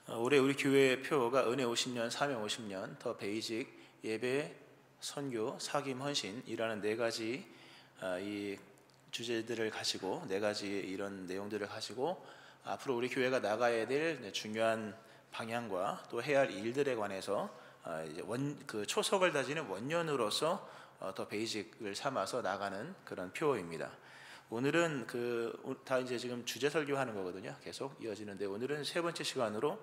올해 우리 교회 표가 은혜 50년, 사명 50년, 더 베이직, 예배, 선교, 사김, 헌신이라는 네 가지 이 주제들을 가지고 네 가지 이런 내용들을 가지고 앞으로 우리 교회가 나가야 될 중요한 방향과 또 해야 할 일들에 관해서 이제 그 초석을 다지는 원년으로서 더 베이직을 삼아서 나가는 그런 표입니다. 오늘은 다 이제 지금 주제 설교하는 거거든요. 계속 이어지는데 오늘은 세 번째 시간으로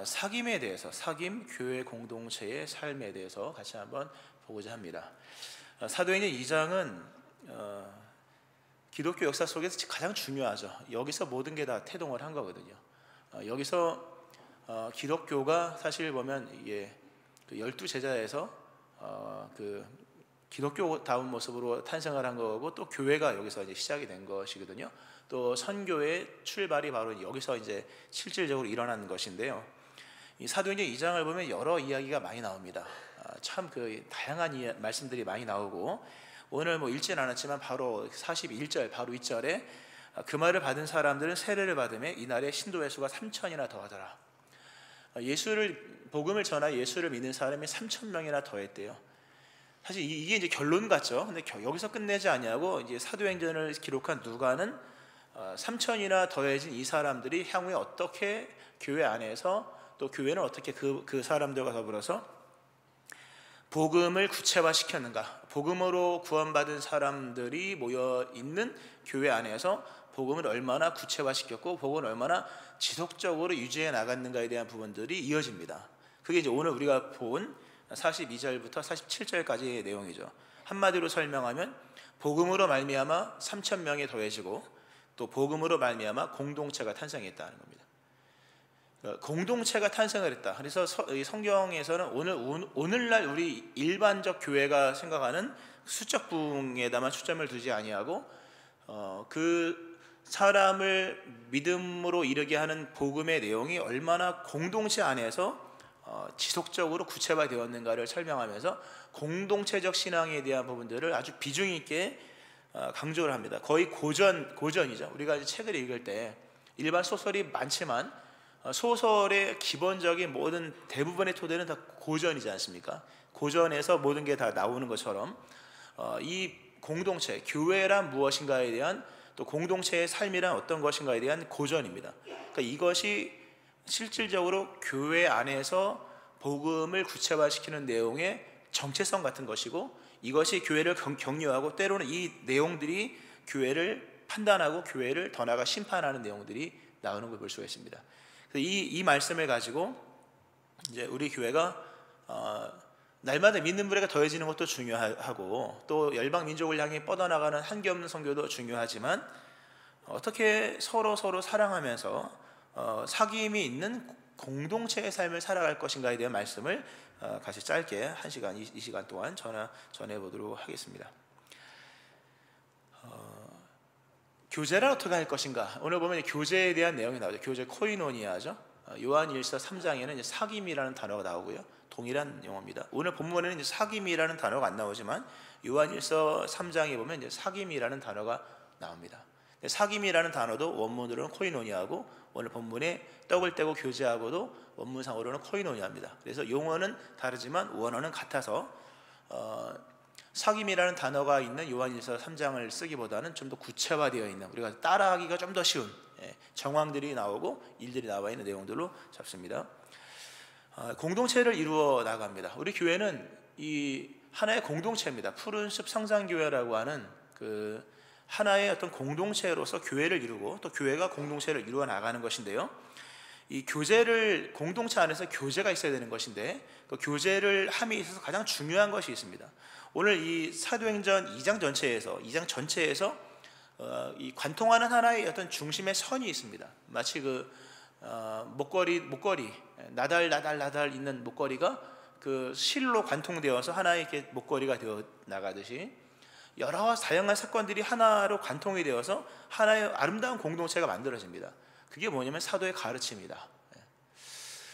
사김에 대해서, 사김 교회 공동체의 삶에 대해서 같이 한번 보고자 합니다. 사도행전 2장은 기독교 역사 속에서 가장 중요하죠. 여기서 모든 게 다 태동을 한 거거든요. 여기서 기독교가 사실 보면 이게 그 12제자에서 기독교다운 모습으로 탄생을 한 거고, 또 교회가 여기서 이제 시작이 된 것이거든요. 또 선교의 출발이 바로 여기서 이제 실질적으로 일어난 것인데요. 이 사도행전 2장을 보면 여러 이야기가 많이 나옵니다. 참 다양한 말씀들이 많이 나오고, 오늘 읽지는 않았지만 바로 41절 바로 윗절에 그 말을 받은 사람들은 세례를 받음에 이날에 신도의 수가 3천이나 더하더라. 복음을 전하 예수를 믿는 사람이 3,000명이나 더했대요. 사실 이게 이제 결론 같죠. 근데 여기서 끝내지 아니하고 이제 사도행전을 기록한 누가는 3천이나 더해진 이 사람들이 향후에 어떻게 교회 안에서 또 교회는 어떻게 그 사람들과 더불어서 복음을 구체화시켰는가, 복음으로 구원받은 사람들이 모여 있는 교회 안에서 복음을 얼마나 구체화시켰고 복음을 얼마나 지속적으로 유지해 나갔는가에 대한 부분들이 이어집니다. 그게 이제 오늘 우리가 본 42절부터 47절까지의 내용이죠. 한마디로 설명하면 복음으로 말미암아 3,000명이 더해지고 또 복음으로 말미암아 공동체가 탄생했다는 겁니다. 공동체가 탄생을 했다. 그래서 성경에서는 오늘날 우리 일반적 교회가 생각하는 수적붕에다만 초점을 두지 아니하고 그 사람을 믿음으로 이르게 하는 복음의 내용이 얼마나 공동체 안에서 지속적으로 구체화되었는가를 설명하면서 공동체적 신앙에 대한 부분들을 아주 비중 있게 강조를 합니다. 거의 고전이죠. 우리가 이제 책을 읽을 때 일반 소설이 많지만 소설의 기본적인 모든 대부분의 토대는 다 고전이지 않습니까? 고전에서 모든 게 다 나오는 것처럼 이 공동체, 교회란 무엇인가에 대한, 또 공동체의 삶이란 어떤 것인가에 대한 고전입니다. 그러니까 이것이 실질적으로 교회 안에서 복음을 구체화시키는 내용의 정체성 같은 것이고, 이것이 교회를 격려하고 때로는 이 내용들이 교회를 판단하고 교회를 더 나아가 심판하는 내용들이 나오는 걸 볼 수가 있습니다. 이 말씀을 가지고 이제 우리 교회가 날마다 믿는 무리가 더해지는 것도 중요하고, 또 열방 민족을 향해 뻗어나가는 한계 없는 선교도 중요하지만, 어떻게 서로 사랑하면서 사귐이 있는 공동체의 삶을 살아갈 것인가에 대한 말씀을 같이 짧게 이 시간 동안 전해보도록 하겠습니다. 교제를 어떻게 할 것인가. 오늘 보면 교제에 대한 내용이 나오죠. 교제 코이노니아죠. 요한일서 3장에는 이제 사귐이라는 단어가 나오고요. 동일한 용어입니다. 오늘 본문에는 이제 사귐이라는 단어가 안 나오지만 요한일서 3장에 보면 이제 사귐이라는 단어가 나옵니다. 사귐이라는 단어도 원문으로는 코이노니아고, 오늘 본문에 떡을 떼고 교제하고도 원문상으로는 코이노니아입니다. 그래서 용어는 다르지만 원어는 같아서 사귐이라는 단어가 있는 요한일서 3장을 쓰기보다는 좀 더 구체화되어 있는, 우리가 따라하기가 좀 더 쉬운 정황들이 나오고 일들이 나와 있는 내용들로 잡습니다. 공동체를 이루어 나갑니다. 우리 교회는 이 하나의 공동체입니다. 푸른숲 성장교회라고 하는 하나의 어떤 공동체로서 교회를 이루고 또 교회가 공동체를 이루어 나가는 것인데요. 이 공동체 안에서 교제가 있어야 되는 것인데, 그 교제를 함에 있어서 가장 중요한 것이 있습니다. 오늘 이 사도행전 2장 전체에서 이 관통하는 하나의 어떤 중심의 선이 있습니다. 마치 목걸이 나달 있는 목걸이가 그 실로 관통되어서 하나의 이렇게 목걸이가 되어 나가듯이, 여러 다양한 사건들이 하나로 관통이 되어서 하나의 아름다운 공동체가 만들어집니다. 그게 뭐냐면 사도의 가르침이다.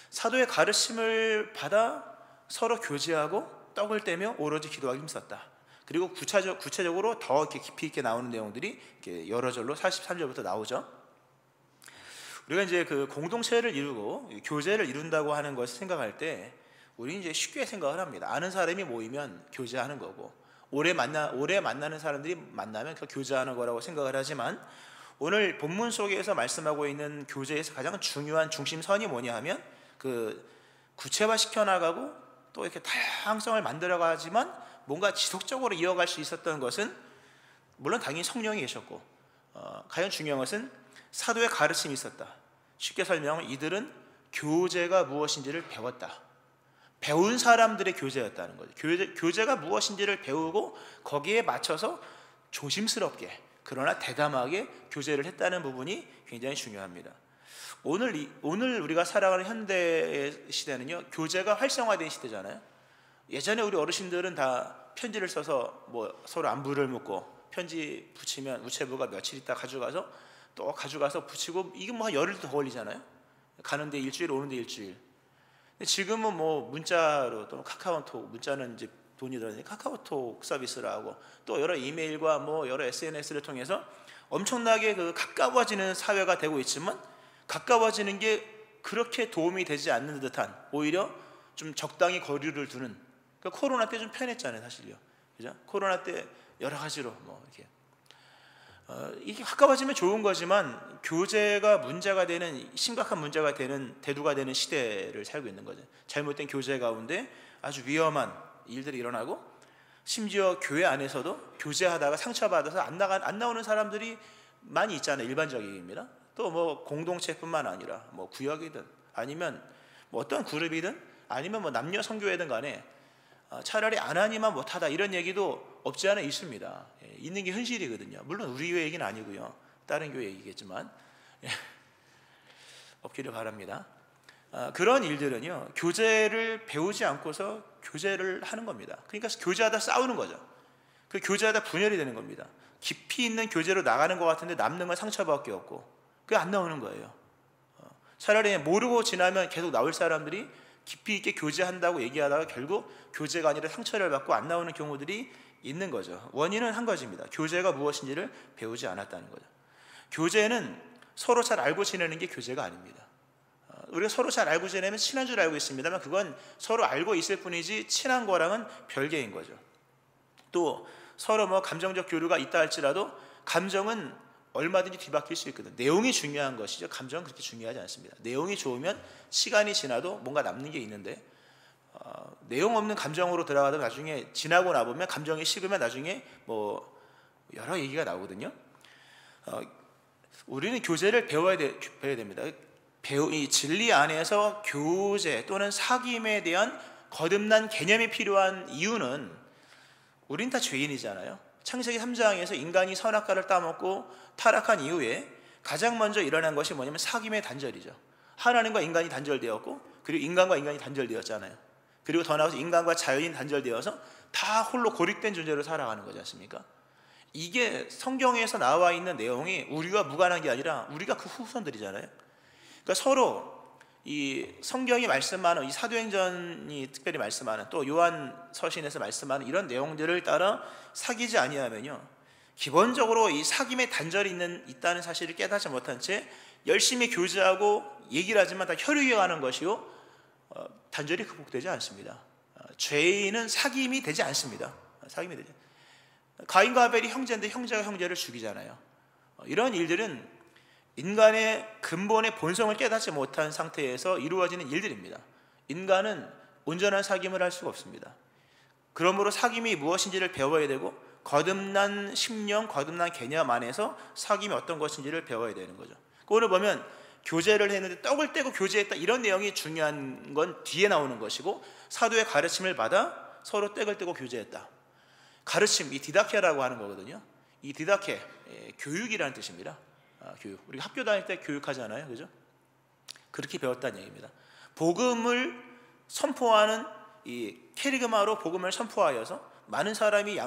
사도의 가르침을 받아 서로 교제하고 떡을 떼며 오로지 기도하기 힘썼다. 그리고 구체적으로 더 이렇게 깊이 있게 나오는 내용들이 이렇게 여러 절로 43절부터 나오죠. 우리가 이제 그 공동체를 이루고 교제를 이룬다고 하는 것을 생각할 때 우리는 이제 쉽게 생각을 합니다. 아는 사람이 모이면 교제하는 거고, 오래 만나는 사람들이 만나면 그 교제하는 거라고 생각을 하지만, 오늘 본문 속에서 말씀하고 있는 교제에서 가장 중요한 중심선이 뭐냐 하면 그 구체화 시켜나가고 또 이렇게 다양성을 만들어가지만 뭔가 지속적으로 이어갈 수 있었던 것은, 물론 당연히 성령이 계셨고, 가장 중요한 것은 사도의 가르침이 있었다. 쉽게 설명하면 이들은 교제가 무엇인지를 배웠다. 배운 사람들의 교제였다는 거죠. 교제가 무엇인지를 배우고 거기에 맞춰서 조심스럽게 그러나 대담하게 교제를 했다는 부분이 굉장히 중요합니다. 오늘 우리가 살아가는 현대 시대는요, 교제가 활성화된 시대잖아요. 예전에 우리 어르신들은 다 편지를 써서 뭐 서로 안부를 묻고, 편지 붙이면 우체부가 며칠 있다 가져가서 또 가져가서 붙이고, 이게 뭐 열흘 더 걸리잖아요. 가는데 일주일, 오는데 일주일. 근데 지금은 뭐 문자로, 또 카카오톡, 문자는 이제 돈이 들어가니 카카오톡 서비스를 하고, 또 여러 이메일과 뭐 여러 SNS를 통해서 엄청나게 그 가까워지는 사회가 되고 있지만, 가까워지는 게 그렇게 도움이 되지 않는 듯한, 오히려 좀 적당히 거리를 두는. 그러니까 코로나 때 좀 편했잖아요, 사실요. 그죠? 코로나 때 여러 가지로 뭐 이렇게 이게 가까워지면 좋은 거지만, 교제가 문제가 되는, 심각한 문제가 되는, 대두가 되는 시대를 살고 있는 거죠. 잘못된 교제 가운데 아주 위험한 일들이 일어나고, 심지어 교회 안에서도 교제하다가 상처받아서 안 나오는 사람들이 많이 있잖아요. 일반적인 얘기입니다. 또 뭐 공동체뿐만 아니라 뭐 구역이든 아니면 뭐 어떤 그룹이든 아니면 뭐 남녀 성교회든 간에 차라리 안 하니만 못하다, 이런 얘기도 없지 않아 있습니다. 있는 게 현실이거든요. 물론 우리 교회 얘기는 아니고요, 다른 교회 얘기겠지만 없기를 바랍니다. 그런 일들은요, 교제를 배우지 않고서 교제를 하는 겁니다. 그러니까 교제하다 싸우는 거죠. 그 교제하다 분열이 되는 겁니다. 깊이 있는 교제로 나가는 것 같은데 남는 건 상처밖에 없고, 그게 안 나오는 거예요. 차라리 모르고 지나면 계속 나올 사람들이 깊이 있게 교제한다고 얘기하다가 결국 교제가 아니라 상처를 받고 안 나오는 경우들이 있는 거죠. 원인은 한 가지입니다. 교제가 무엇인지를 배우지 않았다는 거죠. 교제는 서로 잘 알고 지내는 게 교제가 아닙니다. 우리가 서로 잘 알고 지내면 친한 줄 알고 있습니다만, 그건 서로 알고 있을 뿐이지 친한 거랑은 별개인 거죠. 또 서로 뭐 감정적 교류가 있다 할지라도 감정은 얼마든지 뒤바뀔 수 있거든. 내용이 중요한 것이죠. 감정은 그렇게 중요하지 않습니다. 내용이 좋으면 시간이 지나도 뭔가 남는 게 있는데, 내용 없는 감정으로 들어가다 나중에 지나고 나보면, 감정이 식으면 나중에 뭐 여러 얘기가 나오거든요. 우리는 교제를 배워야 됩니다. 이 진리 안에서 교제 또는 사귐에 대한 거듭난 개념이 필요한 이유는, 우린 다 죄인이잖아요. 창세기 3장에서 인간이 선악과를 따먹고 타락한 이후에 가장 먼저 일어난 것이 뭐냐면 사귐의 단절이죠. 하나님과 인간이 단절되었고, 그리고 인간과 인간이 단절되었잖아요. 그리고 더 나아가서 인간과 자연이 단절되어서 다 홀로 고립된 존재로 살아가는 거지 않습니까? 이게 성경에서 나와 있는 내용이 우리가 무관한 게 아니라 우리가 그 후손들이잖아요. 그러니까 서로 이 성경이 말씀하는, 이 사도행전이 특별히 말씀하는, 또 요한 서신에서 말씀하는 이런 내용들을 따라 사귀지 아니하면요, 기본적으로 이 사귐의 단절이 있다는 사실을 깨닫지 못한 채 열심히 교제하고 얘기를 하지만 다 혈육해가는 것이요, 단절이 극복되지 않습니다. 죄인은 사귐이 되지 않습니다. 사귐이 되지. 가인과 아벨이 형제인데 형제가 형제를 죽이잖아요. 이런 일들은 인간의 근본의 본성을 깨닫지 못한 상태에서 이루어지는 일들입니다. 인간은 온전한 사귐을 할 수가 없습니다. 그러므로 사귐이 무엇인지를 배워야 되고, 거듭난 심령, 거듭난 개념 안에서 사귐이 어떤 것인지를 배워야 되는 거죠. 오늘 보면 교제를 했는데 떡을 떼고 교제했다, 이런 내용이 중요한 건 뒤에 나오는 것이고, 사도의 가르침을 받아 서로 떡을 떼고 교제했다. 가르침, 이 디다케라고 하는 거거든요. 이 디다케, 교육이라는 뜻입니다. 교육. 우리가 학교 다닐 때 교육하잖아요, 그죠? 그렇게 배웠다는 얘기입니다. 복음을 선포하는 이 케리그마로 복음을 선포하여서 많은 사람이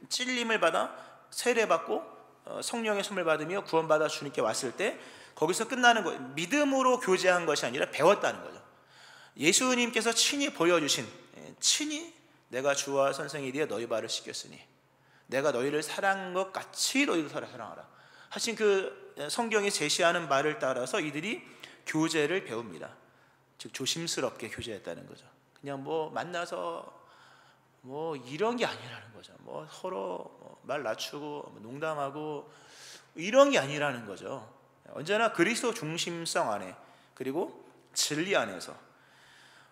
찔림을 받아 세례받고 성령의 선물 받으며 구원받아 주님께 왔을 때 거기서 끝나는 거예요. 믿음으로 교제한 것이 아니라 배웠다는 거죠. 예수님께서 친히 보여주신, 친히 내가 주와 선생이 되어 너희 발을 씻겼으니 내가 너희를 사랑한 것 같이 너희도 사랑하라. 하신 그 성경이 제시하는 말을 따라서 이들이 교제를 배웁니다. 즉 조심스럽게 교제했다는 거죠. 그냥 뭐 만나서 뭐 이런 게 아니라는 거죠. 뭐 서로 말 낮추고 농담하고 이런 게 아니라는 거죠. 언제나 그리스도 중심성 안에, 그리고 진리 안에서.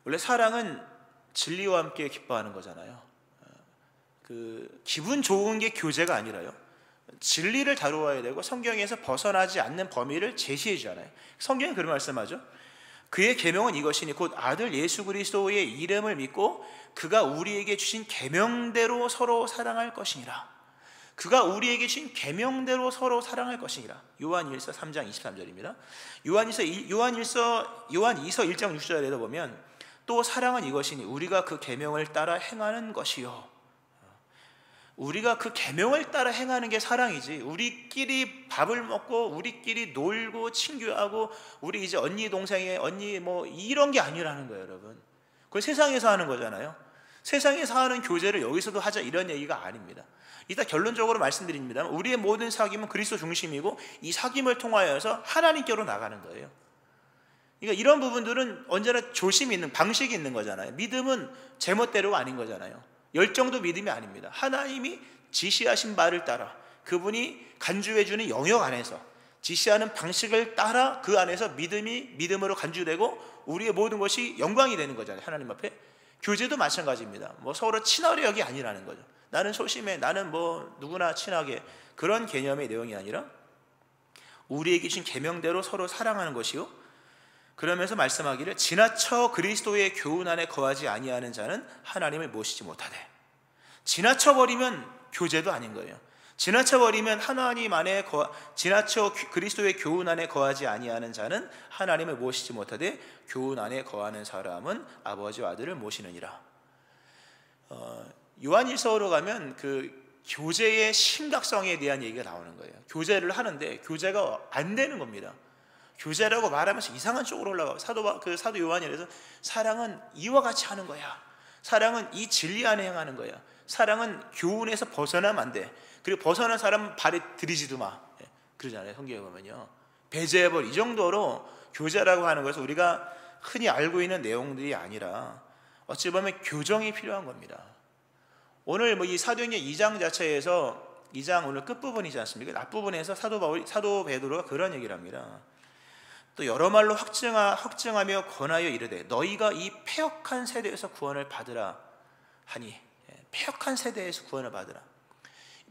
원래 사랑은 진리와 함께 기뻐하는 거잖아요. 그 기분 좋은 게 교제가 아니라요, 진리를 다루어야 되고 성경에서 벗어나지 않는 범위를 제시해 주잖아요. 성경은 그런 말씀하죠. 그의 계명은 이것이니 곧 아들 예수 그리스도의 이름을 믿고 그가 우리에게 주신 계명대로 서로 사랑할 것이니라. 그가 우리에게 주신 계명대로 서로 사랑할 것이니라. 요한일서 3장 23절입니다. 요한이서 1장 6절에도 보면 또 사랑은 이것이니 우리가 그 계명을 따라 행하는 것이요. 우리가 그 계명을 따라 행하는 게 사랑이지, 우리끼리 밥을 먹고 우리끼리 놀고 친교하고 우리 이제 언니 동생의 언니 뭐 이런 게 아니라는 거예요, 여러분. 그건 세상에서 하는 거잖아요. 세상에서 하는 교제를 여기서도 하자 이런 얘기가 아닙니다. 이따 결론적으로 말씀드립니다만 우리의 모든 사귐은 그리스도 중심이고 이 사귐을 통하여서 하나님께로 나가는 거예요. 그러니까 이런 부분들은 언제나 조심이 있는, 방식이 있는 거잖아요. 믿음은 제멋대로가 아닌 거잖아요. 열정도 믿음이 아닙니다. 하나님이 지시하신 바를 따라, 그분이 간주해주는 영역 안에서 지시하는 방식을 따라 그 안에서 믿음으로 간주되고 우리의 모든 것이 영광이 되는 거잖아요, 하나님 앞에. 교제도 마찬가지입니다. 뭐 서로 친화력이 아니라는 거죠. 나는 소심해, 나는 뭐 누구나 친하게, 그런 개념의 내용이 아니라 우리에게 주신 계명대로 서로 사랑하는 것이요, 그러면서 말씀하기를 지나쳐 그리스도의 교훈 안에 거하지 아니하는 자는 하나님을 모시지 못하되. 지나쳐버리면 교제도 아닌 거예요. 지나쳐버리면 지나쳐 그리스도의 교훈 안에 거하지 아니하는 자는 하나님을 모시지 못하되 교훈 안에 거하는 사람은 아버지와 아들을 모시느니라. 요한일서로 가면 그 교제의 심각성에 대한 얘기가 나오는 거예요. 교제를 하는데 교제가 안 되는 겁니다. 교제라고 말하면서 이상한 쪽으로 올라가고, 사도 요한이 그래서 사랑은 이와 같이 하는 거야, 사랑은 이 진리 안에 행하는 거야, 사랑은 교훈에서 벗어나면 안 돼, 그리고 벗어난 사람은 발에 들이지도 마, 그러잖아요. 성경에 보면요, 배제해버리. 이 정도로 교제라고 하는 것은 우리가 흔히 알고 있는 내용들이 아니라 어찌 보면 교정이 필요한 겁니다. 오늘 뭐 이 사도행전 2장 자체에서 2장 오늘 끝부분이지 않습니까? 앞부분에서 사도 베드로가 그런 얘기를 합니다. 또 여러 말로 확증하며 권하여 이르되 너희가 이 패역한 세대에서 구원을 받으라 하니. 패역한 세대에서 구원을 받으라.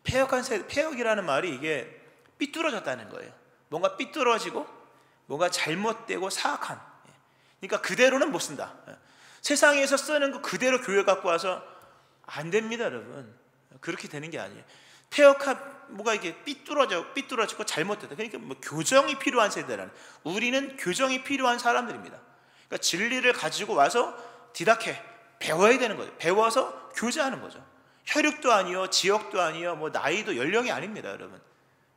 패역이라는 말이 이게 삐뚤어졌다는 거예요. 뭔가 삐뚤어지고 뭔가 잘못되고 사악한. 그러니까 그대로는 못 쓴다. 세상에서 쓰는 거 그대로 교회 갖고 와서 안 됩니다, 여러분. 그렇게 되는 게 아니에요. 뭐가 이게 삐뚤어지고 잘못됐다. 그러니까 뭐 교정이 필요한 세대라는, 우리는 교정이 필요한 사람들입니다. 그러니까 진리를 가지고 와서 디다케 배워야 되는 거죠. 배워서 교제하는 거죠. 혈육도 아니요, 지역도 아니요, 뭐 나이도 연령이 아닙니다, 여러분.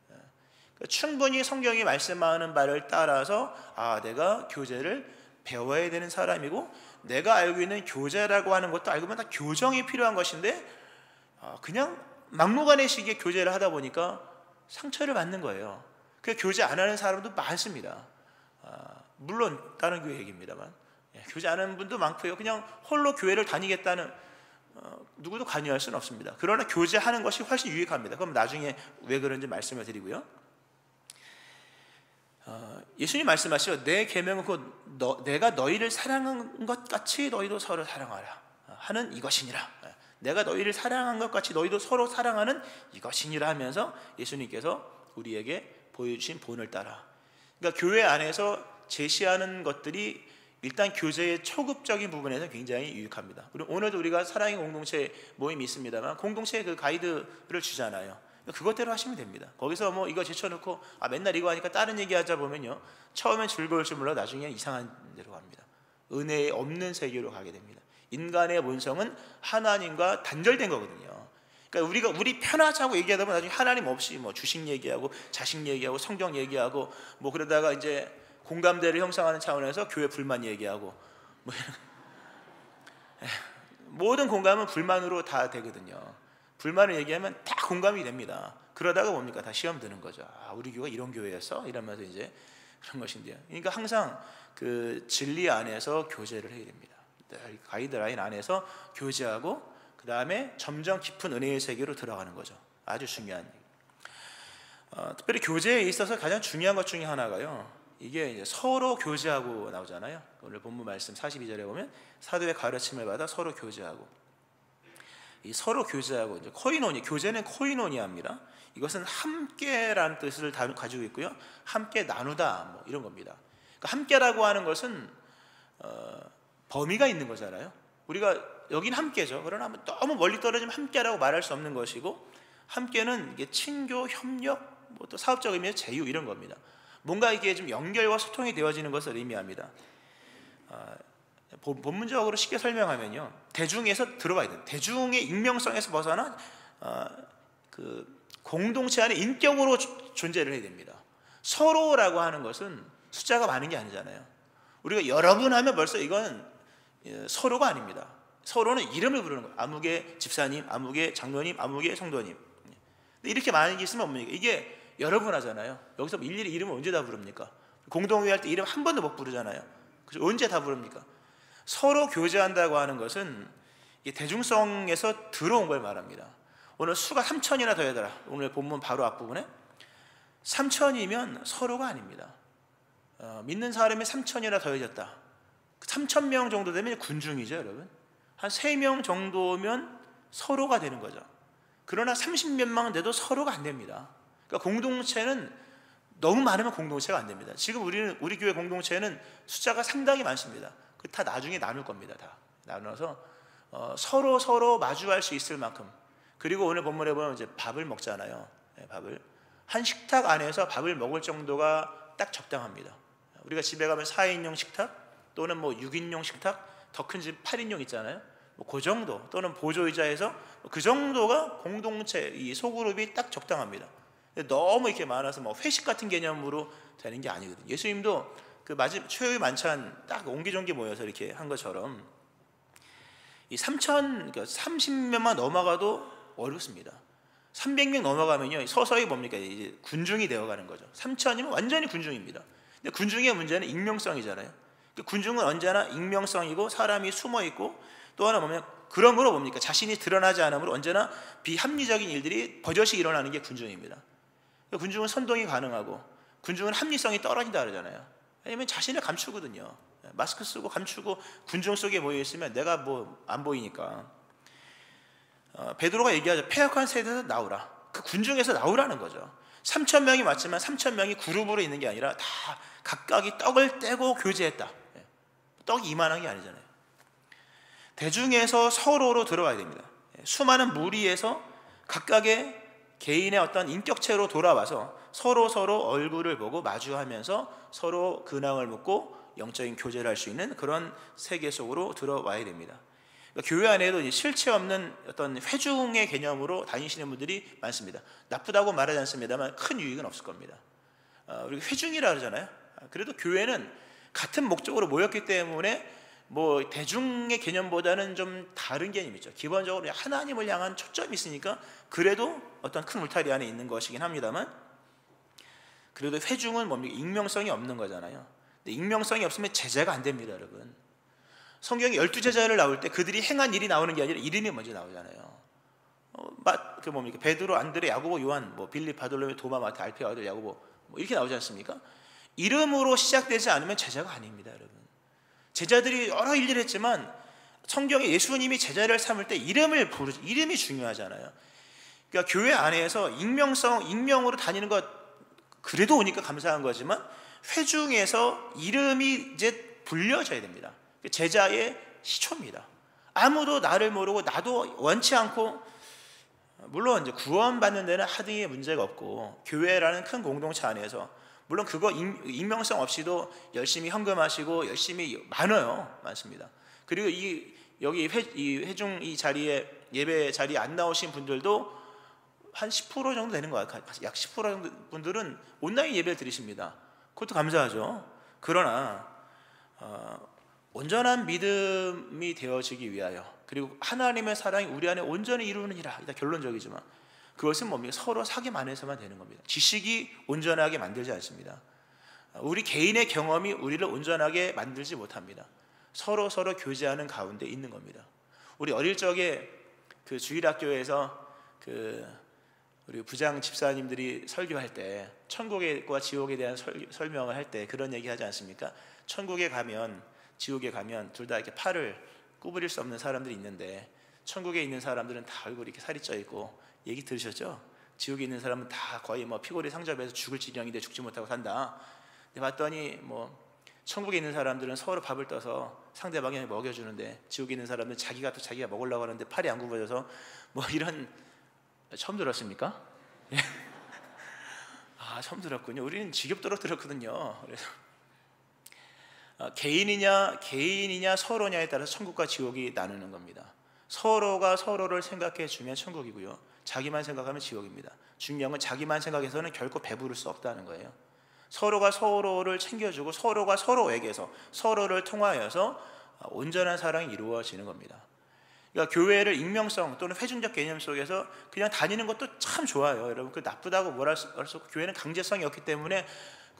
그러니까 충분히 성경이 말씀하는 바를 따라서 내가 교제를 배워야 되는 사람이고, 내가 알고 있는 교제라고 하는 것도 알고 보면 다 교정이 필요한 것인데 그냥 막무가내식의 교제를 하다 보니까 상처를 받는 거예요. 그 교제 안 하는 사람도 많습니다. 물론 다른 교회 얘기입니다만 교제 안 하는 분도 많고요. 그냥 홀로 교회를 다니겠다는 누구도 관여할 수는 없습니다. 그러나 교제하는 것이 훨씬 유익합니다. 그럼 나중에 왜 그런지 말씀을 드리고요. 예수님 말씀하시죠. 내 계명은 곧 내가 너희를 사랑한 것 같이 너희도 서로 사랑하라 하는 이것이니라. 내가 너희를 사랑한 것 같이 너희도 서로 사랑하는 이것이니라 하면서 예수님께서 우리에게 보여주신 본을 따라. 그러니까 교회 안에서 제시하는 것들이 일단 교제의 초급적인 부분에서 굉장히 유익합니다. 오늘도 우리가 사랑의 공동체 모임이 있습니다만 공동체 그 가이드를 주잖아요. 그것대로 하시면 됩니다. 거기서 뭐 이거 제쳐놓고 맨날 이거 하니까 다른 얘기하자 보면요, 처음엔 즐거울 줄 몰라 나중에 이상한 데로 갑니다. 은혜의 없는 세계로 가게 됩니다. 인간의 본성은 하나님과 단절된 거거든요. 그러니까 우리 편하자고 얘기하다 보면 나중에 하나님 없이 뭐 주식 얘기하고 자식 얘기하고 성경 얘기하고 뭐 그러다가 이제 공감대를 형성하는 차원에서 교회 불만 얘기하고 뭐 모든 공감은 불만으로 다 되거든요. 불만을 얘기하면 다 공감이 됩니다. 그러다가 뭡니까? 다 시험 드는 거죠. 아, 우리 교회가 이런 교회였어? 이러면서 이제 그런 것인데요. 그러니까 항상 그 진리 안에서 교제를 해야 됩니다. 가이드라인 안에서 교제하고 그 다음에 점점 깊은 은혜의 세계로 들어가는 거죠. 아주 중요한 얘기. 특별히 교제에 있어서 가장 중요한 것 중에 하나가요, 이게 이제 서로 교제하고 나오잖아요. 오늘 본문 말씀 42절에 보면 사도의 가르침을 받아 서로 교제하고, 이 서로 교제하고 이제 코이노니, 교제는 코이노니아입니다. 이것은 함께라는 뜻을 가지고 있고요, 함께 나누다 뭐 이런 겁니다. 그러니까 함께라고 하는 것은 범위가 있는 거잖아요. 우리가 여긴 함께죠. 그러나 너무 멀리 떨어지면 함께라고 말할 수 없는 것이고, 함께는 이게 친교, 협력, 뭐 또 사업적 의미의 제휴 이런 겁니다. 뭔가 이게 좀 연결과 소통이 되어지는 것을 의미합니다. 본문적으로 쉽게 설명하면요, 대중에서 들어봐야 돼요. 대중의 익명성에서 벗어나 그 공동체 안에 인격으로 존재를 해야 됩니다. 서로라고 하는 것은 숫자가 많은 게 아니잖아요. 우리가 여러분 하면 벌써 이건 서로가 아닙니다. 서로는 이름을 부르는 거예요. 아무개 집사님, 아무개 장로님, 아무개 성도님. 이렇게 많은 게 있으면 뭡니까? 이게 여러분 하잖아요. 여기서 일일이 이름을 언제 다 부릅니까? 공동회의 할 때 이름 한 번도 못 부르잖아요. 그래서 언제 다 부릅니까? 서로 교제한다고 하는 것은 대중성에서 들어온 걸 말합니다. 오늘 수가 3,000이나 더하더라. 오늘 본문 바로 앞부분에 3,000이면 서로가 아닙니다. 믿는 사람이 3,000이나 더해졌다. 3,000명 정도 되면 군중이죠, 여러분. 한 3명 정도면 서로가 되는 거죠. 그러나 30몇만 돼도 서로가 안 됩니다. 그러니까 공동체는 너무 많으면 공동체가 안 됩니다. 지금 우리 교회 공동체는 숫자가 상당히 많습니다. 그 다 나중에 나눌 겁니다. 다 나눠서 서로 마주할 수 있을 만큼. 그리고 오늘 본문에 보면 이제 밥을 먹잖아요. 밥을 한 식탁 안에서 밥을 먹을 정도가 딱 적당합니다. 우리가 집에 가면 4인용 식탁 또는 뭐 6인용 식탁, 더 큰 집 8인용 있잖아요. 뭐 그 정도 또는 보조의자에서 그 정도가 공동체 이 소그룹이 딱 적당합니다. 너무 이렇게 많아서 뭐 회식 같은 개념으로 되는 게 아니거든요. 예수님도 그 최후의 만찬 딱 옹기종기 모여서 이렇게 한 것처럼 이 3,000, 그러니까 30명만 넘어가도 어렵습니다. 300명 넘어가면요 서서히 뭡니까? 이제 군중이 되어가는 거죠. 3,000이면 완전히 군중입니다. 근데 군중의 문제는 익명성이잖아요. 군중은 언제나 익명성이고 사람이 숨어 있고, 또 하나 보면 그러므로 뭡니까? 자신이 드러나지 않으므로 언제나 비합리적인 일들이 버젓이 일어나는 게 군중입니다. 군중은 선동이 가능하고 군중은 합리성이 떨어진다 그러잖아요. 왜냐면 자신을 감추거든요. 마스크 쓰고 감추고 군중 속에 모여 있으면 내가 뭐 안 보이니까. 베드로가 얘기하죠. 패역한 세대에서 나오라. 그 군중에서 나오라는 거죠. 3,000명이 맞지만 3,000명이 그룹으로 있는 게 아니라 다 각각이 떡을 떼고 교제했다. 떡이 이만한 게 아니잖아요. 대중에서 서로로 들어가야 됩니다. 수많은 무리에서 각각의 개인의 어떤 인격체로 돌아와서 서로 얼굴을 보고 마주하면서 서로 근황을 묻고 영적인 교제를 할 수 있는 그런 세계 속으로 들어와야 됩니다. 그러니까 교회 안에도 실체 없는 어떤 회중의 개념으로 다니시는 분들이 많습니다. 나쁘다고 말하지 않습니다만 큰 유익은 없을 겁니다. 우리가 회중이라 그러잖아요. 그래도 교회는 같은 목적으로 모였기 때문에 뭐 대중의 개념보다는 좀 다른 개념이죠. 기본적으로 하나님을 향한 초점이 있으니까 그래도 어떤 큰 울타리 안에 있는 것이긴 합니다만, 그래도 회중은 뭡니까? 익명성이 없는 거잖아요. 근데 익명성이 없으면 제자가 안 됩니다, 여러분. 성경에 12제자를 나올 때 그들이 행한 일이 나오는 게 아니라 이름이 먼저 나오잖아요. 그 뭡니까? 베드로, 안드레, 야고보, 요한, 뭐 빌립, 바돌로메, 도마, 마태, 알페, 아들, 야고보, 뭐 이렇게 나오지 않습니까? 이름으로 시작되지 않으면 제자가 아닙니다, 여러분. 제자들이 여러 일을 했지만 성경에 예수님이 제자를 삼을 때 이름을 부르죠. 이름이 중요하잖아요. 그러니까 교회 안에서 익명으로 다니는 것 그래도 오니까 감사한 거지만 회중에서 이름이 이제 불려져야 됩니다. 제자의 시초입니다. 아무도 나를 모르고 나도 원치 않고, 물론 이제 구원받는 데는 하등의 문제가 없고 교회라는 큰 공동체 안에서 물론 그거 익명성 없이도 열심히 헌금하시고 열심히 많습니다. 그리고 여기 회중 이 자리에 예배 자리에 안 나오신 분들도 한 10% 정도 되는 것 같아요. 약 10% 정도 분들은 온라인 예배를 드리십니다. 그것도 감사하죠. 그러나 온전한 믿음이 되어지기 위하여, 그리고 하나님의 사랑이 우리 안에 온전히 이루느니라, 일단 결론적이지만 그것은 뭡니까? 서로 사귐 안에서만 되는 겁니다. 지식이 온전하게 만들지 않습니다. 우리 개인의 경험이 우리를 온전하게 만들지 못합니다. 서로 교제하는 가운데 있는 겁니다. 우리 어릴 적에 그 주일학교에서 우리 부장 집사님들이 설교할 때 천국과 지옥에 대한 설명을 할 때 그런 얘기 하지 않습니까? 천국에 가면 지옥에 가면 둘 다 이렇게 팔을 구부릴 수 없는 사람들이 있는데 천국에 있는 사람들은 다 얼굴이 이렇게 살이 쪄 있고, 얘기 들으셨죠? 지옥에 있는 사람은 다 거의 뭐 피골이 상접해서 죽을 지경인데 죽지 못하고 산다. 근데 봤더니 뭐 천국에 있는 사람들은 서로 밥을 떠서 상대방이 먹여주는데, 지옥에 있는 사람은 자기가 먹으려고 하는데 팔이 안 굽어져서 뭐 이런. 처음 들었습니까? 처음 들었군요. 우리는 지겹도록 들었거든요. 그래서 개인이냐 서로냐에 따라서 천국과 지옥이 나누는 겁니다. 서로가 서로를 생각해 주면 천국이고요, 자기만 생각하면 지옥입니다. 중요한 건 자기만 생각해서는 결코 배부를 수 없다는 거예요. 서로가 서로를 챙겨주고 서로가 서로에게서 서로를 통하여서 온전한 사랑이 이루어지는 겁니다. 그러니까 교회를 익명성 또는 회중적 개념 속에서 그냥 다니는 것도 참 좋아요. 여러분, 그 나쁘다고 뭐라 할 수 없고, 교회는 강제성이 없기 때문에,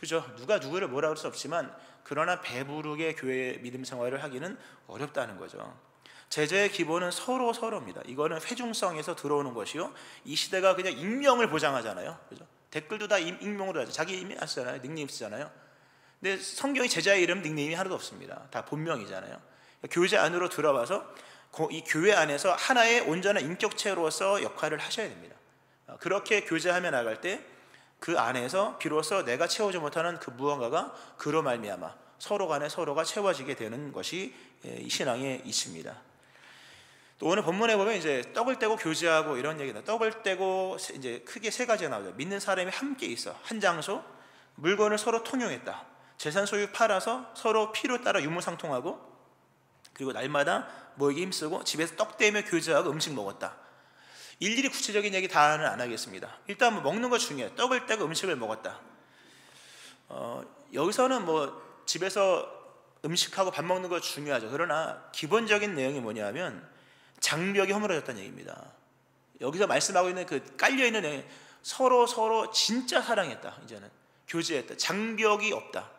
그죠? 누가 누구를 뭐라 할 수 없지만, 그러나 배부르게 교회 믿음 생활을 하기는 어렵다는 거죠. 제자의 기본은 서로입니다. 이거는 회중성에서 들어오는 것이요, 이 시대가 그냥 익명을 보장하잖아요. 그죠? 댓글도 다 익명으로 하죠. 자기 이름 안 쓰잖아요. 닉네임 쓰잖아요. 근데 성경이 제자의 이름 닉네임이 하나도 없습니다. 다 본명이잖아요. 교제 안으로 들어와서 이 교회 안에서 하나의 온전한 인격체로서 역할을 하셔야 됩니다. 그렇게 교제하며 나갈 때 그 안에서 비로소 내가 채우지 못하는 그 무언가가 그로 말미암아 서로 간에 서로가 채워지게 되는 것이 이 신앙에 있습니다. 또 오늘 본문에 보면 이제 떡을 떼고 교제하고 이런 얘기다. 떡을 떼고 이제 크게 세 가지가 나오죠. 믿는 사람이 함께 있어 한 장소, 물건을 서로 통용했다, 재산 소유 팔아서 서로 필요 따라 유무상통하고, 그리고 날마다 모이기 힘쓰고 집에서 떡 떼며 교제하고 음식 먹었다. 일일이 구체적인 얘기 다는 안 하겠습니다. 일단 뭐 먹는 거 중요해요. 떡을 떼고 음식을 먹었다. 여기서는 뭐 집에서 음식하고 밥 먹는 거 중요하죠. 그러나 기본적인 내용이 뭐냐면 장벽이 허물어졌다는 얘기입니다. 여기서 말씀하고 있는 그 깔려있는 내용이 서로 진짜 사랑했다. 이제는 교제했다. 장벽이 없다.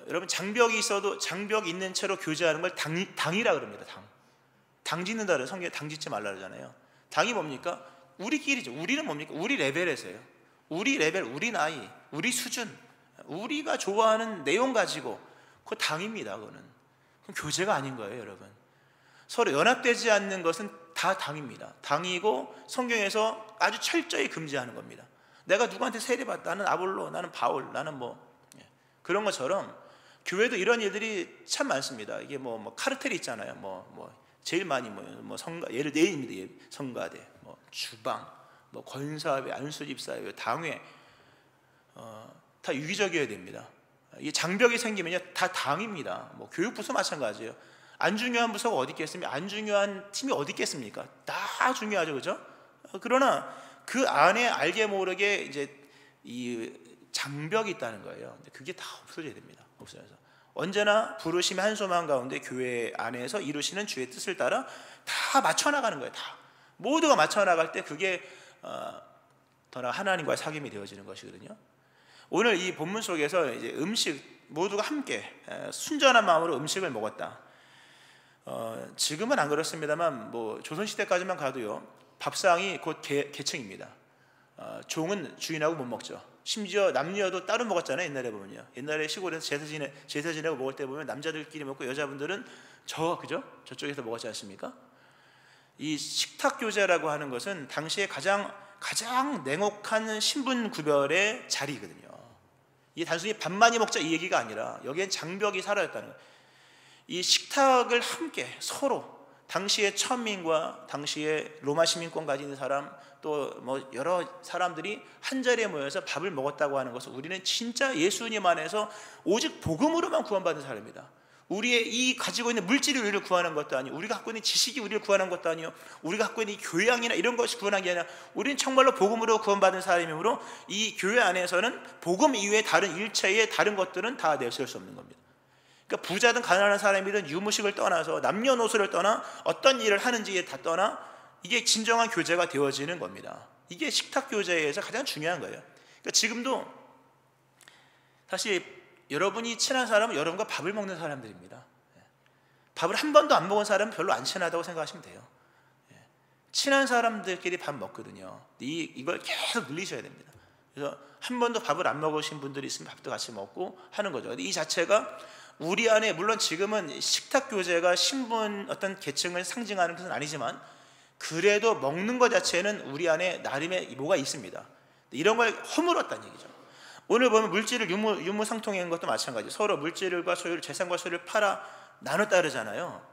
여러분, 장벽이 있어도 장벽이 있는 채로 교제하는 걸 당이라 그럽니다. 당 짓는다 그래요. 성경에 당 짓지 말라 그러잖아요. 당이 뭡니까? 우리끼리죠. 우리는 뭡니까? 우리 레벨에서요. 우리 레벨, 우리 나이, 우리 수준, 우리가 좋아하는 내용 가지고, 그거 당입니다. 그거는. 그럼 교제가 아닌 거예요, 여러분. 서로 연합되지 않는 것은 다 당입니다. 당이고 성경에서 아주 철저히 금지하는 겁니다. 내가 누구한테 세례받다, 나는 아볼로, 나는 바울, 나는 뭐 그런 것처럼 교회도 이런 일들이 참 많습니다. 이게 뭐 카르텔이 있잖아요. 뭐 제일 많이 뭐 성가, 예를 내입니다. 성가대, 뭐 주방, 뭐 권사회, 안수집사회, 당회, 다 유기적이어야 됩니다. 이 장벽이 생기면요, 다 당입니다. 뭐 교육부서 마찬가지예요. 안 중요한 부서가 어디 있겠습니까? 안 중요한 팀이 어디 있겠습니까? 다 중요하죠, 그죠? 그러나 그 안에 알게 모르게 이제 이 장벽이 있다는 거예요. 근데 그게 다 없어져야 됩니다. 없어져서 언제나 부르심의 한 소망 가운데 교회 안에서 이루시는 주의 뜻을 따라 다 맞춰 나가는 거예요. 다 모두가 맞춰 나갈 때 그게 더 나아 하나님과의 사귐이 되어지는 것이거든요. 오늘 이 본문 속에서 이제 음식 모두가 함께 순전한 마음으로 음식을 먹었다. 지금은 안 그렇습니다만 뭐 조선 시대까지만 가도요, 밥상이 곧 계층입니다. 종은 주인하고 못 먹죠. 심지어 남녀도 따로 먹었잖아요. 옛날에 보면요. 옛날에 시골에서 제사 지내고 먹을 때 보면 남자들끼리 먹고 여자분들은 그죠? 저쪽에서 먹었지 않습니까? 이 식탁 교제라고 하는 것은 당시에 가장 냉혹한 신분 구별의 자리거든요. 이게 단순히 밥만이 먹자 이 얘기가 아니라 여기엔 장벽이 사라졌다는 거예요. 이 식탁을 함께 서로, 당시의 천민과 당시의 로마 시민권 가진 사람, 또 뭐 여러 사람들이 한 자리에 모여서 밥을 먹었다고 하는 것은 우리는 진짜 예수님 안에서 오직 복음으로만 구원받은 사람입니다. 우리의 이 가지고 있는 물질이 우리를 구하는 것도 아니고, 우리가 갖고 있는 지식이 우리를 구하는 것도 아니요, 우리가 갖고 있는 이 교양이나 이런 것이 구원한 게 아니라 우리는 정말로 복음으로 구원받은 사람이므로 이 교회 안에서는 복음 이외의 다른 일체의 다른 것들은 다 내세울 수 없는 겁니다. 그러니까 부자든 가난한 사람이든 유무식을 떠나서 남녀노소를 떠나 어떤 일을 하는지에 다 떠나 이게 진정한 교제가 되어지는 겁니다. 이게 식탁 교제에서 가장 중요한 거예요. 그러니까 지금도 사실 여러분이 친한 사람은 여러분과 밥을 먹는 사람들입니다. 밥을 한 번도 안 먹은 사람은 별로 안 친하다고 생각하시면 돼요. 친한 사람들끼리 밥 먹거든요. 이걸 계속 늘리셔야 됩니다. 그래서 한 번도 밥을 안 먹으신 분들이 있으면 밥도 같이 먹고 하는 거죠. 이 자체가 우리 안에, 물론 지금은 식탁 교제가 신분 어떤 계층을 상징하는 것은 아니지만 그래도 먹는 것 자체는 우리 안에 나름의 뭐가 있습니다. 이런 걸 허물었다는 얘기죠. 오늘 보면 물질을 유무상통하는 것도 마찬가지예요. 서로 물질과 소유를, 재산과 소유를 팔아 나눴다 그러잖아요.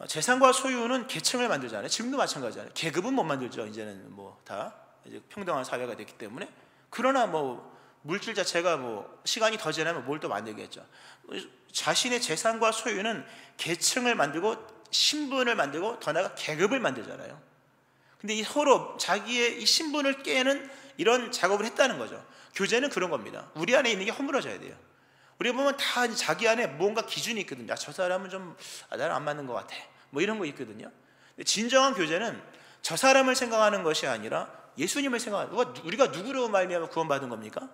재산과 소유는 계층을 만들잖아요. 지금도 마찬가지잖아요. 계급은 못 만들죠. 이제는 뭐 다 이제 평등한 사회가 됐기 때문에. 그러나 뭐 물질 자체가 뭐 시간이 더 지나면 뭘 또 만들겠죠. 자신의 재산과 소유는 계층을 만들고 신분을 만들고 더 나아가 계급을 만들잖아요. 근데 이 서로 자기의 이 신분을 깨는 이런 작업을 했다는 거죠. 교제는 그런 겁니다. 우리 안에 있는 게 허물어져야 돼요. 우리가 보면 다 자기 안에 뭔가 기준이 있거든요. 저 사람은 좀 나랑 안 맞는 것 같아. 뭐 이런 거 있거든요. 근데 진정한 교제는 저 사람을 생각하는 것이 아니라 예수님을 생각하는, 우리가 누구로 말미암아 구원받은 겁니까?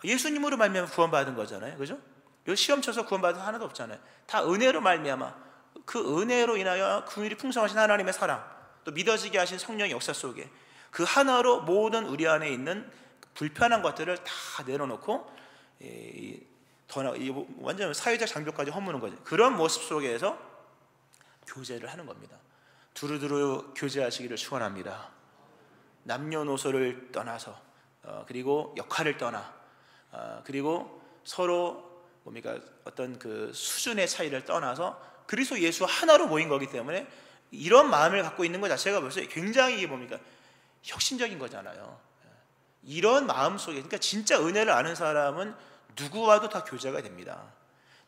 예수님으로 말미암아 구원받은 거잖아요. 그죠? 여기 시험 쳐서 구원받은 하나도 없잖아요. 다 은혜로 말미암아, 그 은혜로 인하여 긍휼이 풍성하신 하나님의 사랑, 또 믿어지게 하신 성령의 역사 속에 그 하나로 모든 우리 안에 있는 불편한 것들을 다 내려놓고 완전 사회적 장벽까지 허무는 거죠. 그런 모습 속에서 교제를 하는 겁니다. 두루두루 교제하시기를 축원합니다. 남녀노소를 떠나서 그리고 역할을 떠나 그리고 서로 뭡니까 어떤 그 수준의 차이를 떠나서 그리스도 예수 하나로 모인 거기 때문에 이런 마음을 갖고 있는 것 자체가 벌써 굉장히 뭡니까 혁신적인 거잖아요. 이런 마음 속에, 그러니까 진짜 은혜를 아는 사람은 누구와도 다 교제가 됩니다.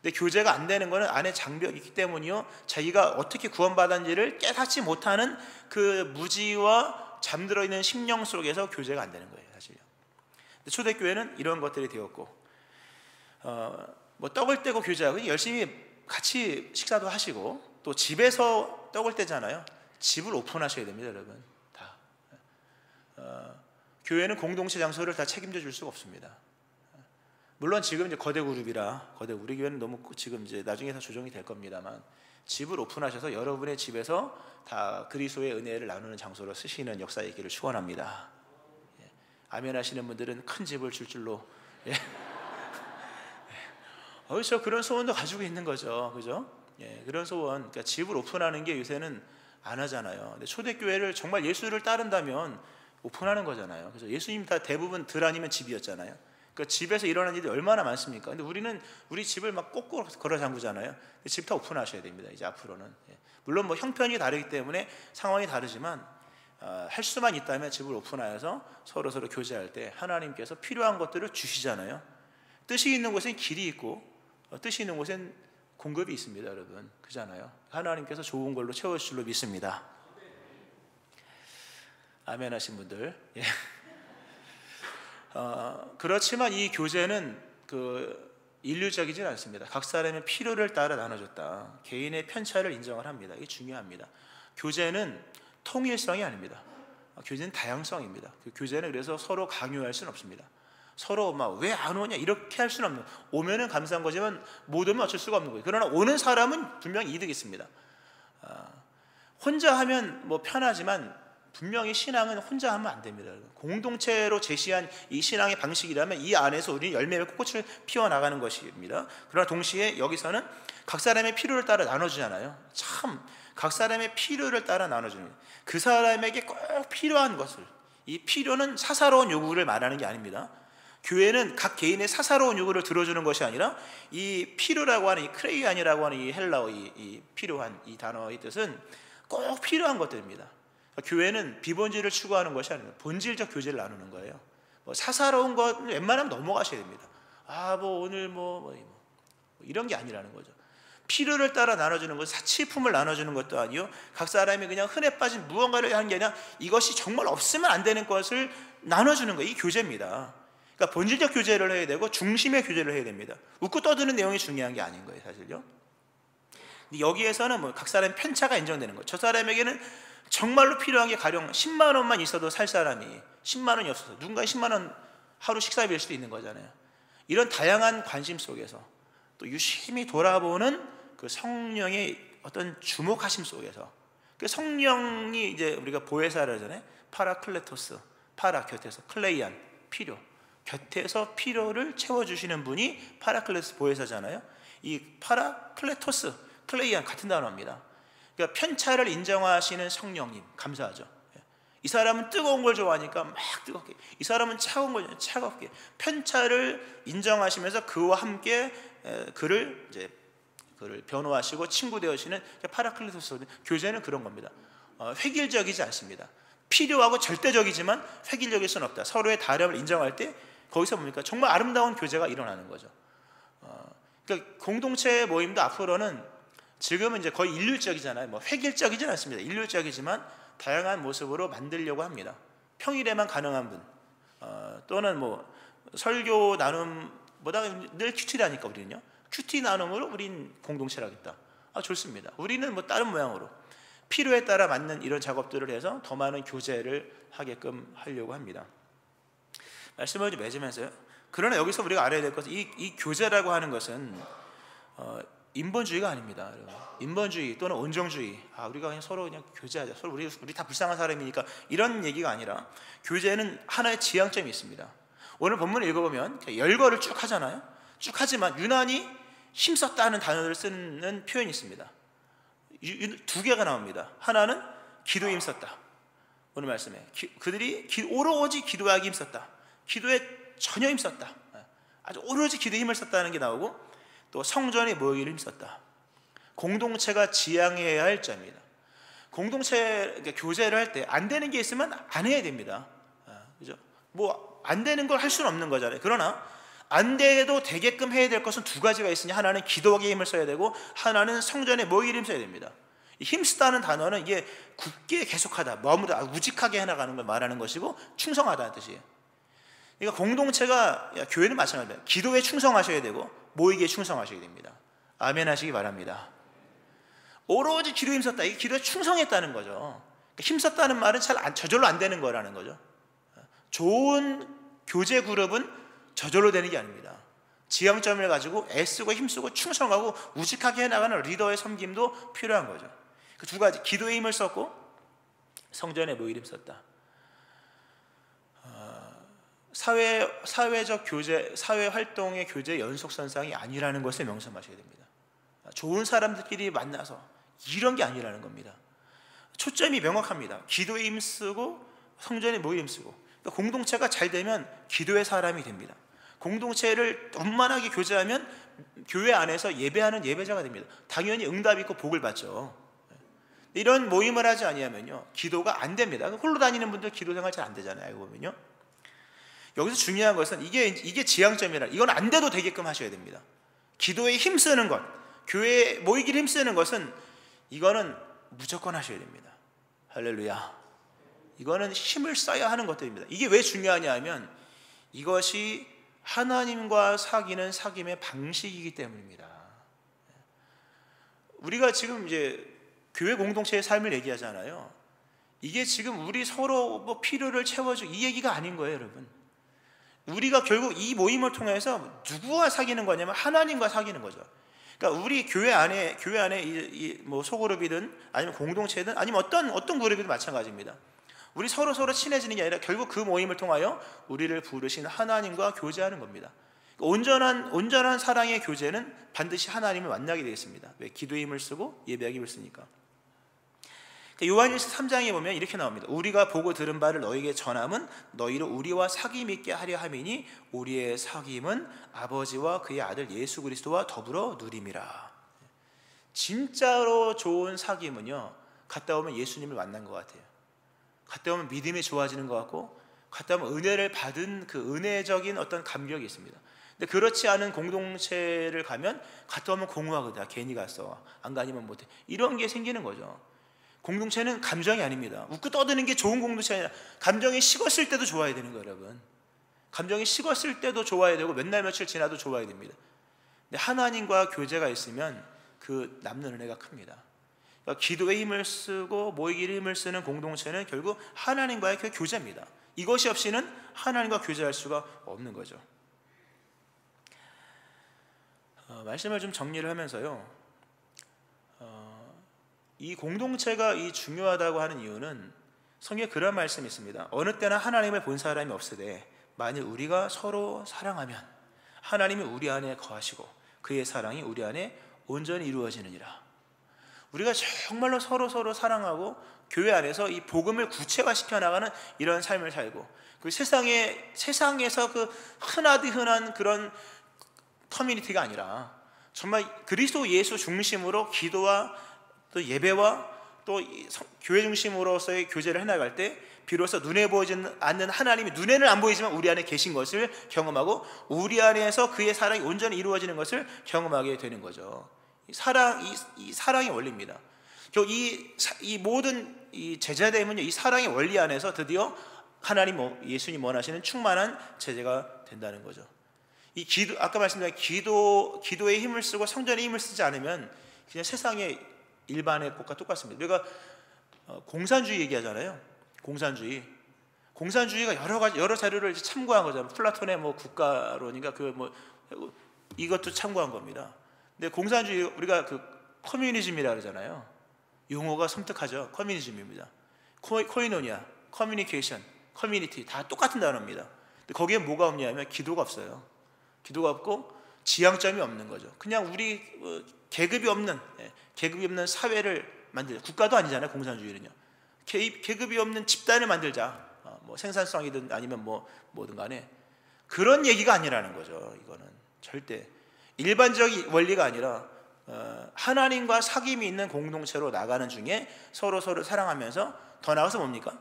근데 교제가 안 되는 것은 안에 장벽이 있기 때문이요, 자기가 어떻게 구원받았는지를 깨닫지 못하는 그 무지와 잠들어 있는 심령 속에서 교제가 안 되는 거예요, 사실요. 근데 초대교회는 이런 것들이 되었고, 뭐 떡을 떼고 교제하고 열심히 같이 식사도 하시고, 또 집에서 떡을 떼잖아요. 집을 오픈하셔야 됩니다, 여러분. 다. 교회는 공동체 장소를 다 책임져 줄 수가 없습니다. 물론 지금 이제 거대 그룹이라 우리 교회는 너무 지금 이제 나중에 다 조정이 될 겁니다만, 집을 오픈하셔서 여러분의 집에서 다 그리스도의 은혜를 나누는 장소로 쓰시는 역사의 있기를 축원합니다. 예. 아멘 하시는 분들은 큰 집을 줄 줄로. 예. 저 그런 소원도 가지고 있는 거죠, 그죠? 예, 그런 소원, 그러니까 집을 오픈하는 게 요새는 안 하잖아요. 근데 초대교회를 정말 예수를 따른다면 오픈하는 거잖아요. 그래서 예수님 다 대부분 들 아니면 집이었잖아요. 그러니까 집에서 일어나는 일이 얼마나 많습니까? 근데 우리는 우리 집을 막 꼭꼭 걸어 잠그잖아요. 집 다 오픈하셔야 됩니다, 이제 앞으로는. 예. 물론 뭐 형편이 다르기 때문에 상황이 다르지만 할 수만 있다면 집을 오픈하여서 서로 교제할 때 하나님께서 필요한 것들을 주시잖아요. 뜻이 있는 곳엔 길이 있고 뜻이 있는 곳엔 공급이 있습니다, 여러분. 그잖아요. 하나님께서 좋은 걸로 채워주실 줄로 믿습니다. 아멘 하신 분들. 예. 그렇지만 이 교제는 인류적이진 않습니다. 각 사람의 필요를 따라 나눠줬다. 개인의 편차를 인정을 합니다. 이게 중요합니다. 교제는 통일성이 아닙니다. 교제는 다양성입니다. 교제는 그래서 서로 강요할 수는 없습니다. 서로 막 왜 안 오냐 이렇게 할 수는 없는, 오면은 감사한 거지만 못 오면 어쩔 수가 없는 거예요. 그러나 오는 사람은 분명히 이득이 있습니다. 혼자 하면 뭐 편하지만 분명히 신앙은 혼자 하면 안 됩니다. 공동체로 제시한 이 신앙의 방식이라면 이 안에서 우리는 열매를 꽃을 피워나가는 것입니다. 그러나 동시에 여기서는 각 사람의 필요를 따라 나눠주잖아요. 참 각 사람의 필요를 따라 나눠주는, 그 사람에게 꼭 필요한 것을, 이 필요는 사사로운 요구를 말하는 게 아닙니다. 교회는 각 개인의 사사로운 요구를 들어주는 것이 아니라 이 필요라고 하는 이 크레이안이라고 하는 이 헬라어 이 필요한 이 단어의 뜻은 꼭 필요한 것들입니다. 교회는 비본질을 추구하는 것이 아니라 본질적 교제를 나누는 거예요. 뭐 사사로운 것 웬만하면 넘어가셔야 됩니다. 뭐 오늘 뭐 이런 게 아니라는 거죠. 필요를 따라 나눠주는 것, 사치품을 나눠주는 것도 아니요, 각 사람이 그냥 흔해 빠진 무언가를 하는 게 아니라 이것이 정말 없으면 안 되는 것을 나눠주는 거예요. 이 교제입니다. 그러니까 본질적 교제를 해야 되고 중심의 교제를 해야 됩니다. 웃고 떠드는 내용이 중요한 게 아닌 거예요, 사실요. 근데 여기에서는 뭐 각 사람의 편차가 인정되는 거예요. 저 사람에게는 정말로 필요한 게 가령 10만 원만 있어도 살 사람이 10만 원이 없어서 누군가 10만 원 하루 식사비일 수도 있는 거잖아요. 이런 다양한 관심 속에서 또 유심히 돌아보는 그 성령의 어떤 주목하심 속에서 그 성령이 이제 우리가 보혜사를 하잖아요. 파라클레토스, 파라 곁에서, 클레이안 필요, 곁에서 필요를 채워주시는 분이 파라클레토스 보혜사잖아요. 이 파라클레토스, 클레이안 같은 단어입니다. 그러니까 편차를 인정하시는 성령님 감사하죠. 이 사람은 뜨거운 걸 좋아하니까 막 뜨겁게, 이 사람은 차가운 걸 차갑게, 편차를 인정하시면서 그와 함께 그를 변호하시고 친구 되시는 파라클레토스. 교제는 그런 겁니다. 획일적이지 않습니다. 필요하고 절대적이지만 획일적일 수는 없다. 서로의 다름을 인정할 때 거기서 뭡니까? 정말 아름다운 교제가 일어나는 거죠. 그러니까 공동체 모임도 앞으로는 지금은 이제 거의 일률적이잖아요. 뭐 획일적이진 않습니다. 일률적이지만 다양한 모습으로 만들려고 합니다. 평일에만 가능한 분, 또는 뭐 설교 나눔보다 늘 큐티라니까 우리는요. 큐티 나눔으로 우린 공동체를 하겠다. 좋습니다. 우리는 뭐 다른 모양으로 필요에 따라 맞는 이런 작업들을 해서 더 많은 교제를 하게끔 하려고 합니다. 말씀을 좀 맺으면서요. 그러나 여기서 우리가 알아야 될 것은 이 교제라고 하는 것은 인본주의가 아닙니다. 인본주의 또는 온정주의, 우리가 그냥 서로 그냥 교제하자, 서로 우리 다 불쌍한 사람이니까 이런 얘기가 아니라 교제는 하나의 지향점이 있습니다. 오늘 본문을 읽어보면 열거를 쭉 하잖아요. 쭉 하지만 유난히 힘썼다는 단어를 쓰는 표현이 있습니다. 두 개가 나옵니다. 하나는 기도에 힘썼다. 오늘 말씀에 그들이 오로지 기도하기 힘썼다. 기도에 전혀 힘썼다. 아주 오로지 기도에 힘을 썼다는 게 나오고, 또 성전에 모이기를 힘썼다. 공동체가 지향해야 할 점입니다. 공동체 교제를 할 때 안 되는 게 있으면 안 해야 됩니다. 그죠? 뭐 안 되는 걸 할 수는 없는 거잖아요. 그러나 안 돼도 되게끔 해야 될 것은 두 가지가 있으니 하나는 기도하기에 힘을 써야 되고 하나는 성전에 모이기를 힘써야 됩니다. 힘쓰다는 단어는 이게 굳게 계속하다, 머무르다, 우직하게 해나가는 걸 말하는 것이고 충성하다는 뜻이에요. 그러니까 공동체가, 교회는 마찬가지입니다. 기도에 충성하셔야 되고 모이기에 충성하셔야 됩니다. 아멘 하시기 바랍니다. 오로지 기도에 힘썼다. 이게 기도에 충성했다는 거죠. 그러니까 힘썼다는 말은 저절로 안 되는 거라는 거죠. 좋은 교제 그룹은 저절로 되는 게 아닙니다. 지향점을 가지고 애쓰고 힘쓰고 충성하고 우직하게 해나가는 리더의 섬김도 필요한 거죠. 그 두 가지, 기도에 힘을 썼고 성전에 모이기에 힘썼다. 사회적 교제, 사회 활동의 교제 연속선상이 아니라는 것을 명심하셔야 됩니다. 좋은 사람들끼리 만나서 이런 게 아니라는 겁니다. 초점이 명확합니다. 기도에 힘쓰고 성전에 모이기에 힘쓰고. 그러니까 공동체가 잘 되면 기도의 사람이 됩니다. 공동체를 원만하게 교제하면 교회 안에서 예배하는 예배자가 됩니다. 당연히 응답 있고 복을 받죠. 이런 모임을 하지 아니하면요, 기도가 안 됩니다. 홀로 다니는 분들 기도 생활 잘 안 되잖아요. 알고 보면요. 여기서 중요한 것은 이게 지향점이라, 이건 안 돼도 되게끔 하셔야 됩니다. 기도에 힘쓰는 것, 교회에 모이기를 힘쓰는 것은 이거는 무조건 하셔야 됩니다. 할렐루야. 이거는 힘을 써야 하는 것들입니다. 이게 왜 중요하냐 하면 이것이 하나님과 사귀는 사귐의 방식이기 때문입니다. 우리가 지금 이제 교회 공동체의 삶을 얘기하잖아요. 이게 지금 우리 서로 뭐 필요를 채워주고 이 얘기가 아닌 거예요, 여러분. 우리가 결국 이 모임을 통해서 누구와 사귀는 거냐면 하나님과 사귀는 거죠. 그러니까 우리 교회 안에 뭐 소그룹이든 아니면 공동체든 아니면 어떤 그룹이든 마찬가지입니다. 우리 서로 친해지는 게 아니라 결국 그 모임을 통하여 우리를 부르신 하나님과 교제하는 겁니다. 온전한 사랑의 교제는 반드시 하나님을 만나게 되겠습니다. 왜? 기도의 힘을 쓰고 예배하기 힘을 쓰니까. 요한일서 3장에 보면 이렇게 나옵니다. 우리가 보고 들은 바를 너희에게 전함은 너희로 우리와 사귐 있게 하려 함이니 우리의 사귐은 아버지와 그의 아들 예수 그리스도와 더불어 누림이라. 진짜로 좋은 사귐은요, 갔다 오면 예수님을 만난 것 같아요. 갔다 오면 믿음이 좋아지는 것 같고, 갔다 오면 은혜를 받은 그 은혜적인 어떤 감격이 있습니다. 근데 그렇지 않은 공동체를 가면 갔다 오면 공허하거든. 괜히 갔어, 안 가니면 못해, 이런 게 생기는 거죠. 공동체는 감정이 아닙니다. 웃고 떠드는 게 좋은 공동체가 아니라 감정이 식었을 때도 좋아야 되는 거예요, 여러분. 감정이 식었을 때도 좋아야 되고 몇 날 며칠 지나도 좋아야 됩니다. 근데 하나님과 교제가 있으면 그 그 남는 은혜가 큽니다. 그러니까 기도에 힘을 쓰고 모이기에 힘을 쓰는 공동체는 결국 하나님과의 그 교제입니다. 이것이 없이는 하나님과 교제할 수가 없는 거죠. 말씀을 좀 정리를 하면서요, 이 공동체가 이 중요하다고 하는 이유는 성경에 그런 말씀이 있습니다. 어느 때나 하나님을 본 사람이 없으되 만일 우리가 서로 사랑하면 하나님이 우리 안에 거하시고 그의 사랑이 우리 안에 온전히 이루어지느니라. 우리가 정말로 서로 사랑하고 교회 안에서 이 복음을 구체화시켜 나가는 이런 삶을 살고, 그 세상에서 그 흔한 그런 커뮤니티가 아니라 정말 그리스도 예수 중심으로 기도와 또 예배와 또 교회 중심으로서의 교제를 해나갈 때 비로소 눈에 보이지 않는 하나님이 눈에는 안 보이지만 우리 안에 계신 것을 경험하고 우리 안에서 그의 사랑이 온전히 이루어지는 것을 경험하게 되는 거죠. 이 사랑의 원리입니다. 이 모든 이 제자됨은요, 이 사랑의 원리 안에서 드디어 예수님 원하시는 충만한 제자가 된다는 거죠. 이 아까 말씀드린 기도에 힘을 쓰고 성전에 힘을 쓰지 않으면 그냥 세상의 일반의 것과 똑같습니다. 우리가 공산주의 얘기하잖아요. 공산주의가 여러 자료를 참고한 거잖아요. 플라톤의 국가론인가 이것도 참고한 겁니다. 근데 공산주의 우리가 그 커뮤니즘이라 그러잖아요. 용어가 섬뜩하죠. 커뮤니즘입니다. 코이노니아, 커뮤니케이션, 커뮤니티 다 똑같은 단어입니다. 근데 거기에 뭐가 없냐면 기도가 없어요. 기도가 없고 지향점이 없는 거죠. 그냥 우리 계급이 없는 사회를 만들자. 국가도 아니잖아요, 공산주의는요. 계급이 없는 집단을 만들자. 생산성이든 아니면 뭐든 간에 그런 얘기가 아니라는 거죠. 이거는 절대 일반적인 원리가 아니라 하나님과 사귐이 있는 공동체로 나가는 중에 서로 사랑하면서 더 나아가서 뭡니까?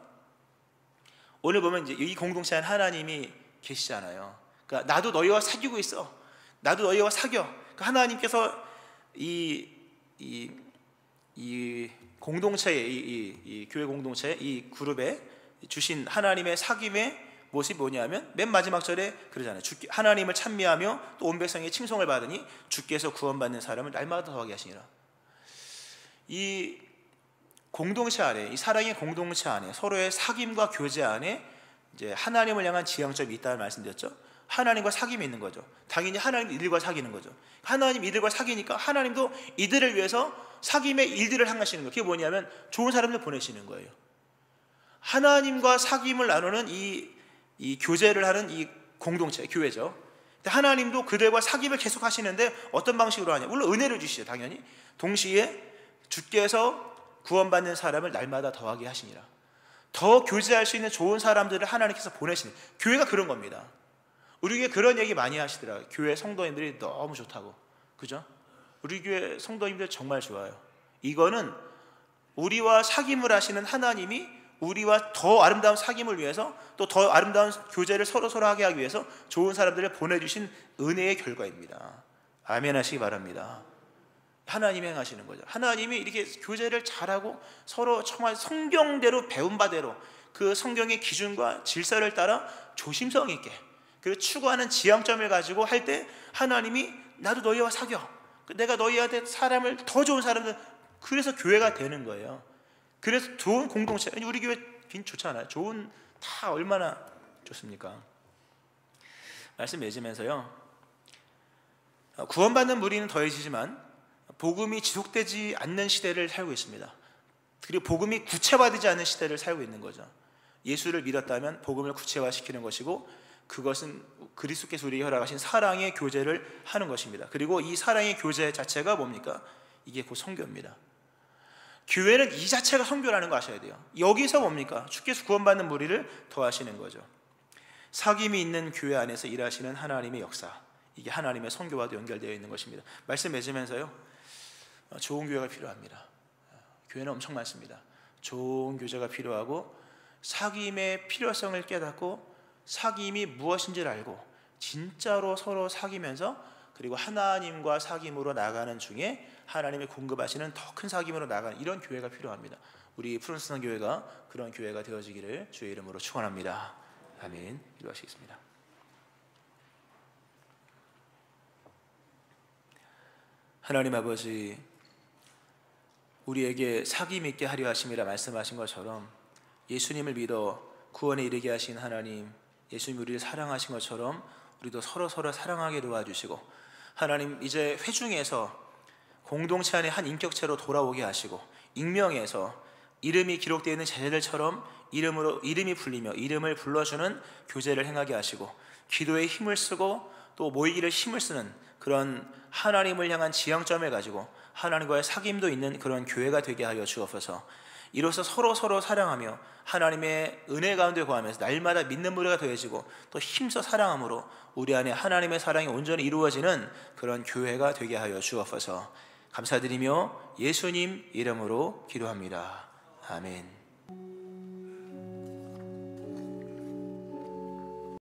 오늘 보면 이제 이 공동체에 하나님이 계시잖아요. 그러니까 나도 너희와 사귀고 있어. 나도 너희와 사겨. 그러니까 하나님께서 이 공동체에 이 교회 공동체 이 그룹에 주신 하나님의 사귐의 모습이 뭐냐면 맨 마지막 절에 그러잖아요. 하나님을 찬미하며 또 온 백성의 칭송을 받으니 주께서 구원받는 사람을 날마다 더하게 하시니라. 이 공동체 안에, 이 사랑의 공동체 안에 서로의 사귐과 교제 안에 이제 하나님을 향한 지향점이 있다는 말씀드렸죠. 하나님과 사귐이 있는 거죠. 당연히 하나님 이들과 사귀는 거죠. 하나님 이들과 사귀니까 하나님도 이들을 위해서 사귐의 일들을 행하시는 거예요. 그게 뭐냐면 좋은 사람들 보내시는 거예요. 하나님과 사귐을 나누는 이 교제를 하는 이 공동체, 교회죠. 근데 하나님도 그들과 사귐을 계속 하시는데 어떤 방식으로 하냐? 물론 은혜를 주시죠, 당연히. 동시에 주께서 구원받는 사람을 날마다 더하게 하시니라. 더 교제할 수 있는 좋은 사람들을 하나님께서 보내시는, 교회가 그런 겁니다. 우리 교회 그런 얘기 많이 하시더라고요. 교회 성도님들이 너무 좋다고. 그죠? 우리 교회 성도님들 정말 좋아요. 이거는 우리와 사귐을 하시는 하나님이 우리와 더 아름다운 사귐을 위해서 또 더 아름다운 교제를 서로 하게 하기 위해서 좋은 사람들을 보내주신 은혜의 결과입니다. 아멘 하시기 바랍니다. 하나님이 행하시는 거죠. 하나님이 이렇게 교제를 잘하고 서로 정말 성경대로 배운 바대로 그 성경의 기준과 질서를 따라 조심성 있게 그리고 추구하는 지향점을 가지고 할 때 하나님이 나도 너희와 사겨. 내가 너희한테 사람을 더 좋은 사람들, 그래서 교회가 되는 거예요. 그래서 좋은 공동체, 우리 교회 좋잖아요. 다 얼마나 좋습니까? 말씀 맺으면서요, 구원받는 무리는 더해지지만 복음이 지속되지 않는 시대를 살고 있습니다. 그리고 복음이 구체화되지 않는 시대를 살고 있는 거죠. 예수를 믿었다면 복음을 구체화시키는 것이고 그것은 그리스도께서 우리에게 허락하신 사랑의 교제를 하는 것입니다. 그리고 이 사랑의 교제 자체가 뭡니까? 이게 곧 선교입니다. 교회는 이 자체가 선교라는 거 아셔야 돼요. 여기서 뭡니까? 주께서 구원받는 무리를 더하시는 거죠. 사귐이 있는 교회 안에서 일하시는 하나님의 역사, 이게 하나님의 선교와도 연결되어 있는 것입니다. 말씀 맺으면서요, 좋은 교회가 필요합니다. 교회는 엄청 많습니다. 좋은 교제가 필요하고 사귐의 필요성을 깨닫고 사귐이 무엇인지를 알고 진짜로 서로 사귀면서 그리고 하나님과 사귐으로 나가는 중에 하나님이 공급하시는 더 큰 사귐으로 나가는 이런 교회가 필요합니다. 우리 푸른스산 교회가 그런 교회가 되어지기를 주의 이름으로 축원합니다. 아멘. 기도하시겠습니다. 하나님 아버지, 우리에게 사귐 있게 하려 하심이라 말씀하신 것처럼 예수님을 믿어 구원에 이르게 하신 하나님, 예수님 우리를 사랑하신 것처럼 우리도 서로 사랑하게 도와주시고, 하나님 이제 회중에서 공동체 안에 한 인격체로 돌아오게 하시고, 익명에서 이름이 기록되어 있는 제자들처럼 이름이 불리며 이름을 불러주는 교제를 행하게 하시고, 기도에 힘을 쓰고 또 모이기를 힘을 쓰는 그런 하나님을 향한 지향점을 가지고 하나님과의 사귐도 있는 그런 교회가 되게 하여 주옵소서. 이로써 서로 사랑하며 하나님의 은혜 가운데 거하면서 날마다 믿는 무리가 더해지고 또 힘써 사랑함으로 우리 안에 하나님의 사랑이 온전히 이루어지는 그런 교회가 되게 하여 주옵소서. 감사드리며 예수님 이름으로 기도합니다. 아멘.